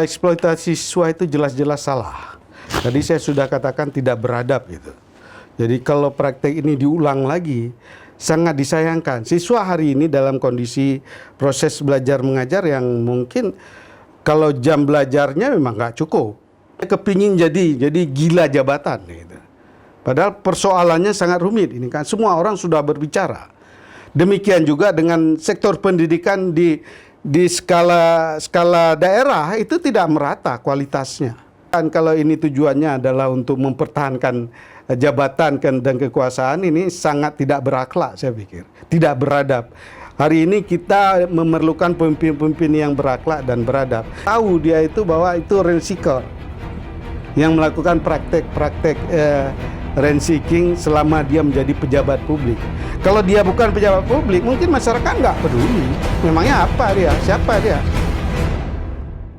Eksploitasi siswa itu jelas-jelas salah. Tadi saya sudah katakan tidak beradab gitu. Jadi kalau praktek ini diulang lagi, sangat disayangkan. Siswa hari ini dalam kondisi proses belajar mengajar yang mungkin kalau jam belajarnya memang nggak cukup. Kepingin jadi gila jabatan gitu. Padahal persoalannya sangat rumit ini kan. Semua orang sudah berbicara. Demikian juga dengan sektor pendidikan di skala daerah itu tidak merata kualitasnya. Dan kalau ini tujuannya adalah untuk mempertahankan jabatan dan kekuasaan, ini sangat tidak berakhlak saya pikir. Tidak beradab. Hari ini kita memerlukan pemimpin-pemimpin yang berakhlak dan beradab. Tahu dia itu bahwa itu rent seeker yang melakukan praktek-praktek rent seeking selama dia menjadi pejabat publik. Kalau dia bukan pejabat publik, mungkin masyarakat nggak peduli. Memangnya apa dia? Siapa dia?